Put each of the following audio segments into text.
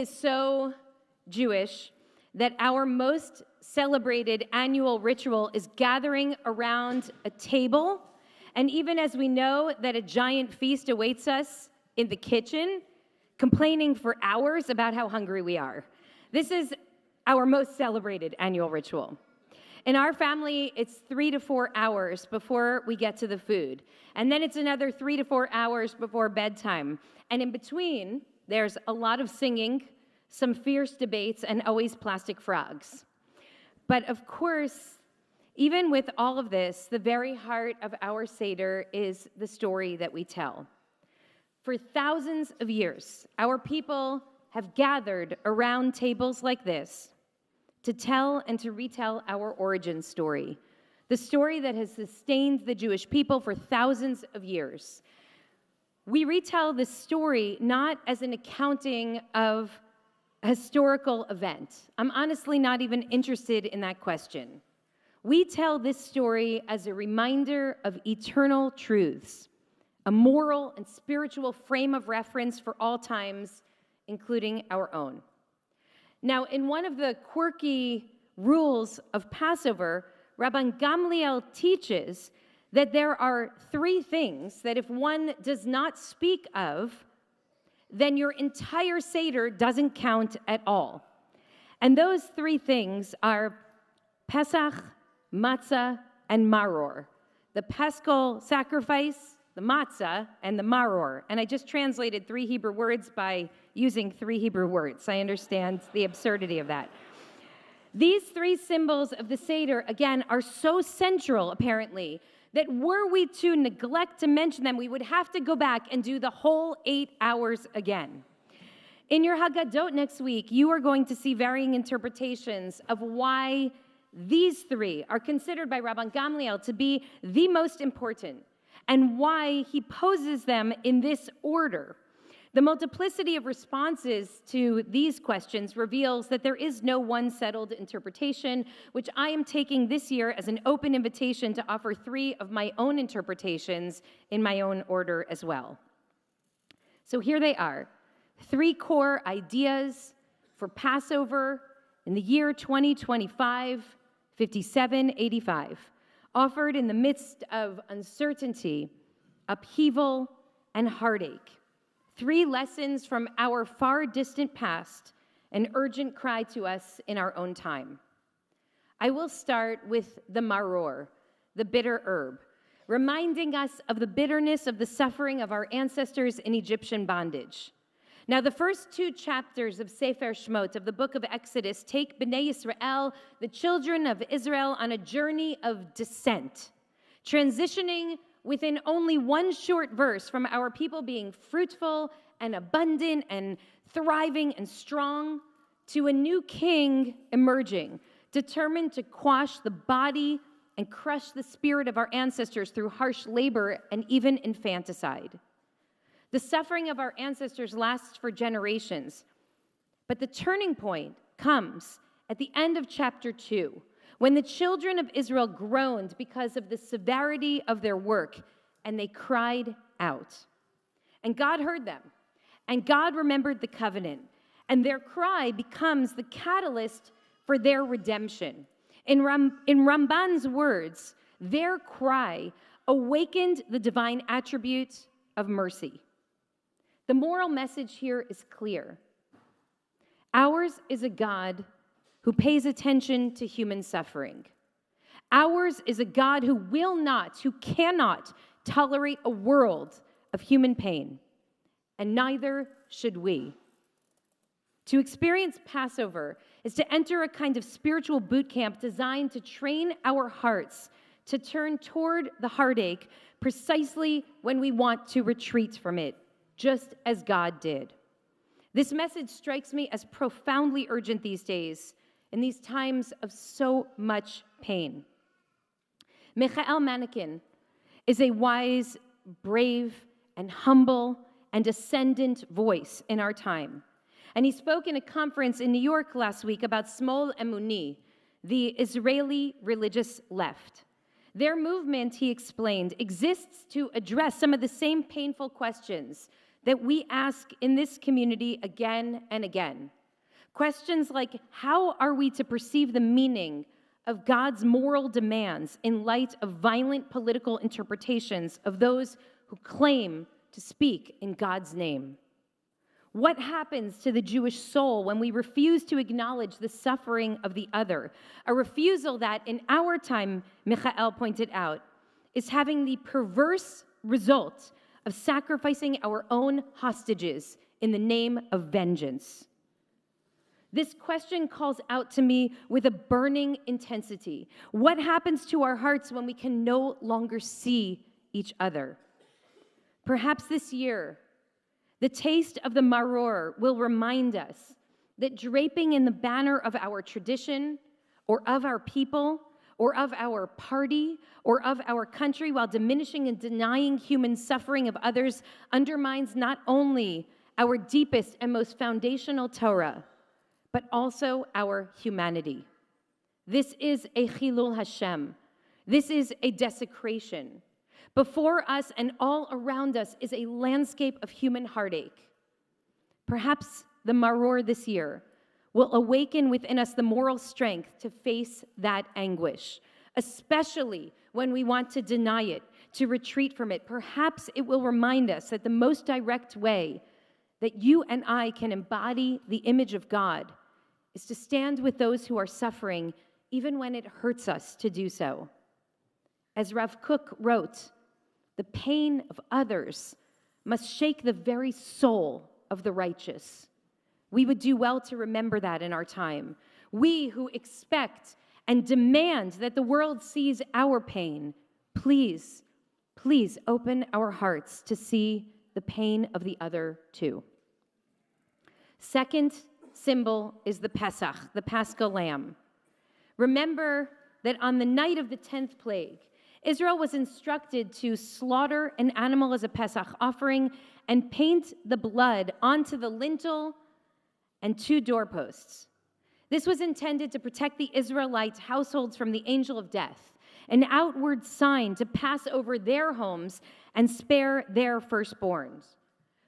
Is so Jewish that our most celebrated annual ritual is gathering around a table. And even as we know that a giant feast awaits us in the kitchen, complaining for hours about how hungry we are. This is our most celebrated annual ritual. In our family, it's 3 to 4 hours before we get to the food. And then it's another 3 to 4 hours before bedtime. And in between, there's a lot of singing, some fierce debates, and always plastic frogs. But of course, even with all of this, the very heart of our Seder is the story that we tell. For thousands of years, our people have gathered around tables like this to tell and to retell our origin story, the story that has sustained the Jewish people for thousands of years. We retell this story not as an accounting of a historical event. I'm honestly not even interested in that question. We tell this story as a reminder of eternal truths, a moral and spiritual frame of reference for all times, including our own. Now, in one of the quirky rules of Passover, Rabbi Gamliel teaches that there are 3 things that if one does not speak of, then your entire Seder doesn't count at all. And those 3 things are Pesach, matzah, and maror. The paschal sacrifice, the matzah, and the maror. And I just translated 3 Hebrew words by using 3 Hebrew words. I understand the absurdity of that. These 3 symbols of the Seder, again, are so central, apparently, that were we to neglect to mention them, we would have to go back and do the whole 8 hours again. In your Haggadot next week, you are going to see varying interpretations of why these 3 are considered by Rabbi Gamliel to be the most important, and why he poses them in this order. The multiplicity of responses to these questions reveals that there is no one settled interpretation, which I am taking this year as an open invitation to offer 3 of my own interpretations in my own order as well. So here they are, 3 core ideas for Passover in the year 2025, 5785, offered in the midst of uncertainty, upheaval, and heartache. 3 lessons from our far distant past, an urgent cry to us in our own time. I will start with the maror, the bitter herb, reminding us of the bitterness of the suffering of our ancestors in Egyptian bondage. Now, the first 2 chapters of Sefer Shemot, of the book of Exodus, take Bnei Yisrael, the children of Israel, on a journey of descent, transitioning within only 1 short verse from our people being fruitful and abundant and thriving and strong to a new king emerging, determined to quash the body and crush the spirit of our ancestors through harsh labor and even infanticide. The suffering of our ancestors lasts for generations, but the turning point comes at the end of chapter 2, when the children of Israel groaned because of the severity of their work, and they cried out. And God heard them, and God remembered the covenant, and their cry becomes the catalyst for their redemption. In Ramban's words, their cry awakened the divine attribute of mercy. The moral message here is clear. Ours is a God who pays attention to human suffering. Ours is a God who will not, who cannot tolerate a world of human pain, and neither should we. To experience Passover is to enter a kind of spiritual boot camp designed to train our hearts to turn toward the heartache precisely when we want to retreat from it, just as God did. This message strikes me as profoundly urgent these days, in these times of so much pain. Michael Manikin is a wise, brave, and humble and ascendant voice in our time. And he spoke in a conference in New York last week about Smol Emuni, the Israeli religious left. Their movement, he explained, exists to address some of the same painful questions that we ask in this community again and again. Questions like, how are we to perceive the meaning of God's moral demands in light of violent political interpretations of those who claim to speak in God's name? What happens to the Jewish soul when we refuse to acknowledge the suffering of the other? A refusal that, in our time, Michael pointed out, is having the perverse result of sacrificing our own hostages in the name of vengeance. This question calls out to me with a burning intensity. What happens to our hearts when we can no longer see each other? Perhaps this year, the taste of the maror will remind us that draping in the banner of our tradition or of our people or of our party or of our country while diminishing and denying human suffering of others undermines not only our deepest and most foundational Torah, but also our humanity. This is a chilul Hashem. This is a desecration. Before us and all around us is a landscape of human heartache. Perhaps the maror this year will awaken within us the moral strength to face that anguish, especially when we want to deny it, to retreat from it. Perhaps it will remind us that the most direct way that you and I can embody the image of God is to stand with those who are suffering, even when it hurts us to do so. As Rav Kook wrote, the pain of others must shake the very soul of the righteous. We would do well to remember that in our time. We who expect and demand that the world sees our pain, please, please open our hearts to see the pain of the other too. Second symbol is the Pesach, the Paschal Lamb. Remember that on the night of the 10th plague, Israel was instructed to slaughter an animal as a Pesach offering and paint the blood onto the lintel and 2 doorposts. This was intended to protect the Israelite households from the angel of death, an outward sign to pass over their homes and spare their firstborns.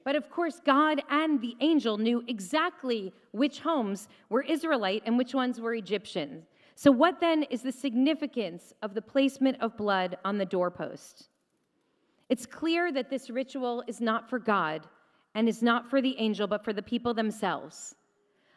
But of course, God and the angel knew exactly which homes were Israelite and which ones were Egyptian. So what then is the significance of the placement of blood on the doorpost? It's clear that this ritual is not for God and is not for the angel, but for the people themselves.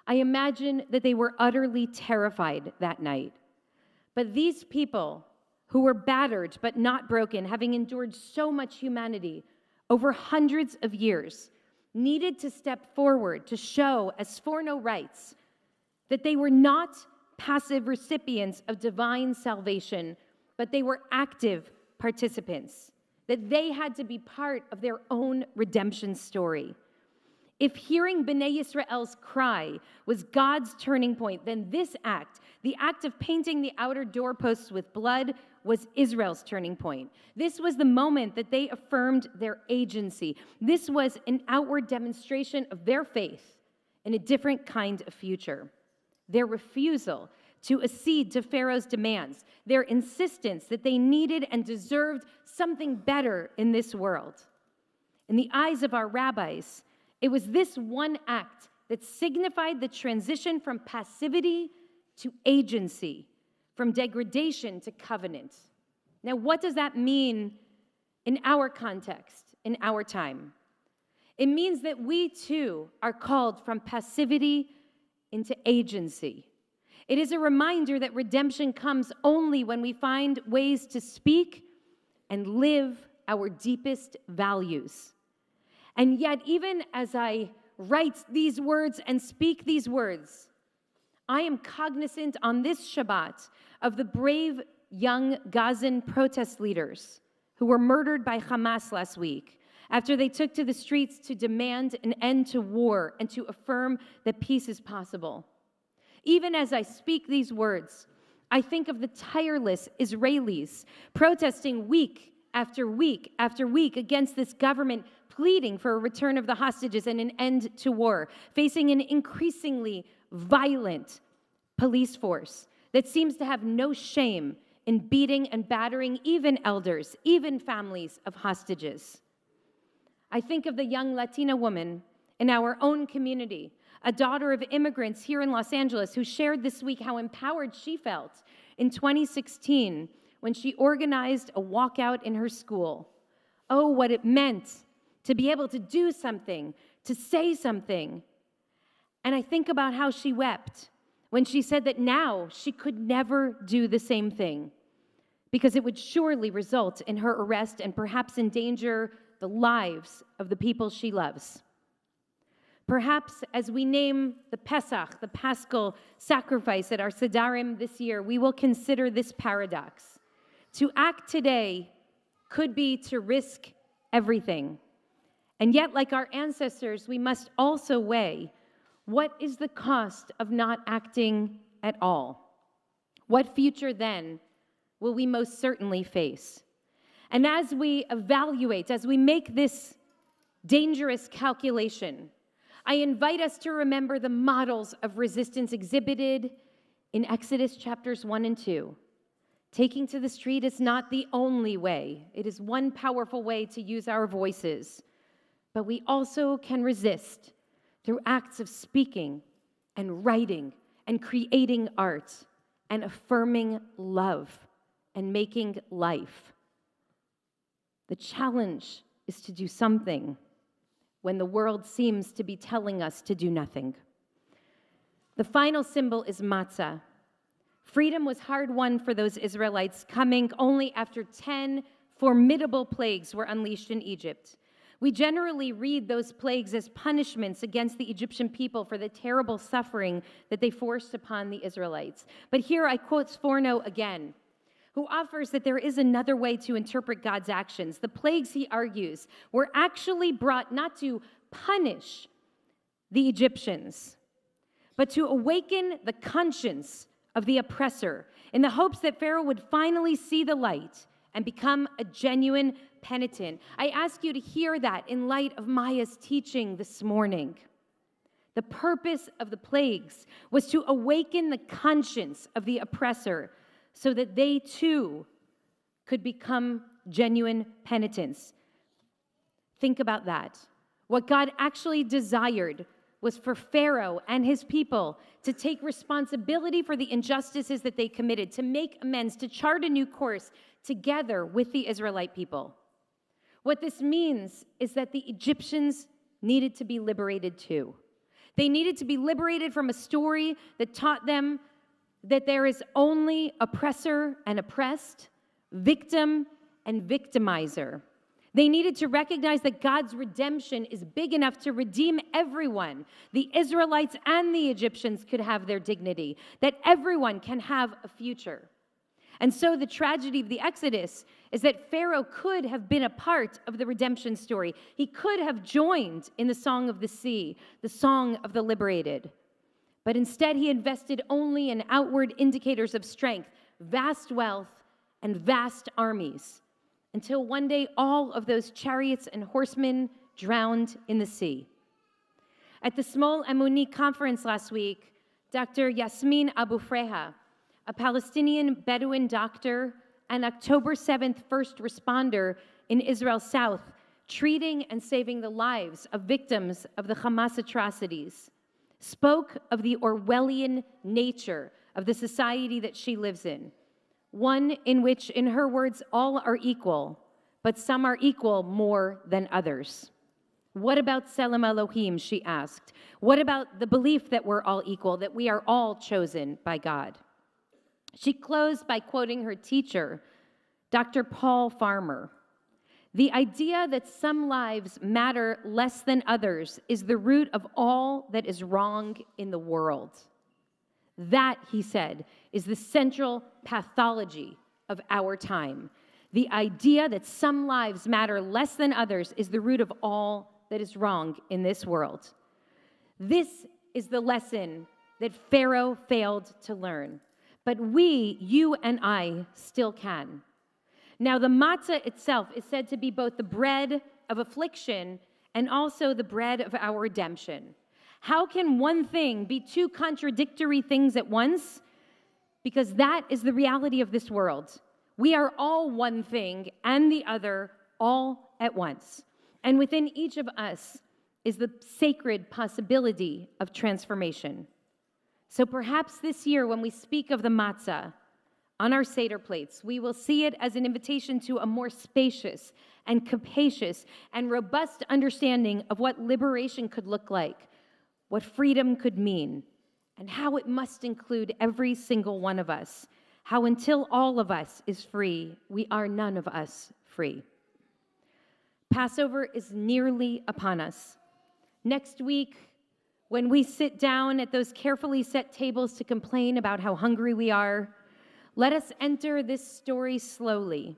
I imagine that they were utterly terrified that night. But these people who were battered but not broken, having endured so much humanity over hundreds of years, needed to step forward to show, as for no rights, that they were not passive recipients of divine salvation, but they were active participants, that they had to be part of their own redemption story. If hearing Bnei Yisrael's cry was God's turning point, then this act, the act of painting the outer doorposts with blood, was Israel's turning point. This was the moment that they affirmed their agency. This was an outward demonstration of their faith in a different kind of future. Their refusal to accede to Pharaoh's demands, their insistence that they needed and deserved something better in this world. In the eyes of our rabbis, it was this one act that signified the transition from passivity to agency, from degradation to covenant. Now, what does that mean in our context, in our time? It means that we too are called from passivity into agency. It is a reminder that redemption comes only when we find ways to speak and live our deepest values. And yet, even as I write these words and speak these words, I am cognizant on this Shabbat of the brave young Gazan protest leaders who were murdered by Hamas last week after they took to the streets to demand an end to war and to affirm that peace is possible. Even as I speak these words, I think of the tireless Israelis protesting week after week after week against this government, pleading for a return of the hostages and an end to war, facing an increasingly violent police force that seems to have no shame in beating and battering even elders, even families of hostages. I think of the young Latina woman in our own community, a daughter of immigrants here in Los Angeles, who shared this week how empowered she felt in 2016 when she organized a walkout in her school. Oh, what it meant to be able to do something, to say something. And I think about how she wept when she said that now she could never do the same thing because it would surely result in her arrest and perhaps endanger the lives of the people she loves. Perhaps as we name the Pesach, the Paschal sacrifice at our Sedarim this year, we will consider this paradox. To act today could be to risk everything. And yet, like our ancestors, we must also weigh what is the cost of not acting at all? What future then will we most certainly face? And as we evaluate, as we make this dangerous calculation, I invite us to remember the models of resistance exhibited in Exodus chapters 1 and 2. Taking to the street is not the only way. It is one powerful way to use our voices. But we also can resist through acts of speaking and writing and creating art and affirming love and making life. The challenge is to do something when the world seems to be telling us to do nothing. The final symbol is matzah. Freedom was hard-won for those Israelites, coming only after 10 formidable plagues were unleashed in Egypt. We generally read those plagues as punishments against the Egyptian people for the terrible suffering that they forced upon the Israelites. But here I quote Sforno again, who offers that there is another way to interpret God's actions. The plagues, he argues, were actually brought not to punish the Egyptians, but to awaken the conscience of the oppressor in the hopes that Pharaoh would finally see the light and become a genuine penitent. I ask you to hear that in light of Maya's teaching this morning. The purpose of the plagues was to awaken the conscience of the oppressor so that they too could become genuine penitents. Think about that. What God actually desired was for Pharaoh and his people to take responsibility for the injustices that they committed, to make amends, to chart a new course together with the Israelite people. What this means is that the Egyptians needed to be liberated too. They needed to be liberated from a story that taught them that there is only oppressor and oppressed, victim and victimizer. They needed to recognize that God's redemption is big enough to redeem everyone. The Israelites and the Egyptians could have their dignity, that everyone can have a future. And so the tragedy of the Exodus is that Pharaoh could have been a part of the redemption story. He could have joined in the Song of the Sea, the song of the liberated. But instead, he invested only in outward indicators of strength, vast wealth, and vast armies, until one day all of those chariots and horsemen drowned in the sea. At the Small Amuni conference last week, Dr. Yasmin Abu Freha, a Palestinian Bedouin doctor and October 7th first responder in Israel's south, treating and saving the lives of victims of the Hamas atrocities, spoke of the Orwellian nature of the society that she lives in, one in which, in her words, all are equal, but some are equal more than others. What about Selam Elohim, she asked. What about the belief that we're all equal, that we are all chosen by God? She closed by quoting her teacher, Dr. Paul Farmer. The idea that some lives matter less than others is the root of all that is wrong in the world. That, he said, is the central pathology of our time. The idea that some lives matter less than others is the root of all that is wrong in this world. This is the lesson that Pharaoh failed to learn. But we, you and I, still can. Now, the matzah itself is said to be both the bread of affliction and also the bread of our redemption. How can one thing be two contradictory things at once? Because that is the reality of this world. We are all one thing and the other all at once. And within each of us is the sacred possibility of transformation. So perhaps this year, when we speak of the matzah on our Seder plates, we will see it as an invitation to a more spacious and capacious and robust understanding of what liberation could look like, what freedom could mean, and how it must include every single one of us. How until all of us is free, we are none of us free. Passover is nearly upon us. Next week, when we sit down at those carefully set tables to complain about how hungry we are, let us enter this story slowly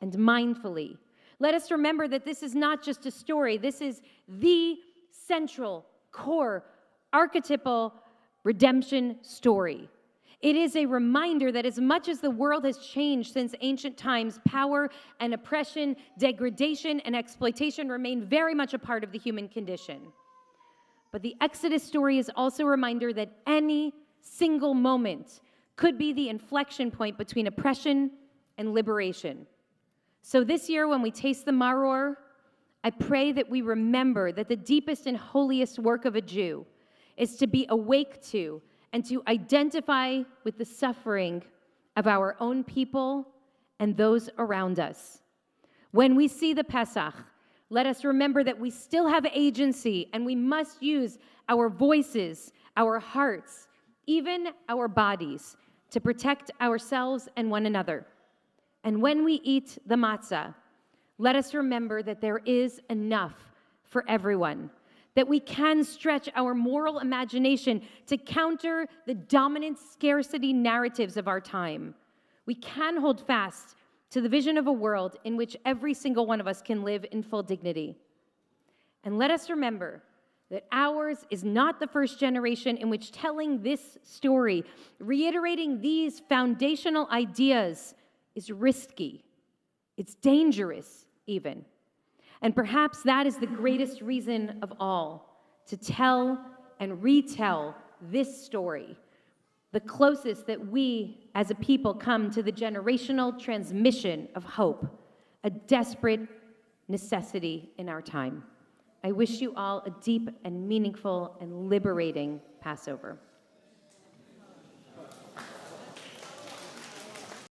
and mindfully. Let us remember that this is not just a story. This is the central, core, archetypal redemption story. It is a reminder that as much as the world has changed since ancient times, power and oppression, degradation and exploitation remain very much a part of the human condition. But the Exodus story is also a reminder that any single moment could be the inflection point between oppression and liberation. So this year, when we taste the maror, I pray that we remember that the deepest and holiest work of a Jew is to be awake to and to identify with the suffering of our own people and those around us. When we see the Pesach, let us remember that we still have agency and we must use our voices, our hearts, even our bodies to protect ourselves and one another. And when we eat the matzah, let us remember that there is enough for everyone, that we can stretch our moral imagination to counter the dominant scarcity narratives of our time. We can hold fast to the vision of a world in which every single one of us can live in full dignity. And let us remember that ours is not the first generation in which telling this story, reiterating these foundational ideas, is risky. It's dangerous, even. And perhaps that is the greatest reason of all, to tell and retell this story, the closest that we as a people come to the generational transmission of hope, a desperate necessity in our time. I wish you all a deep and meaningful and liberating Passover.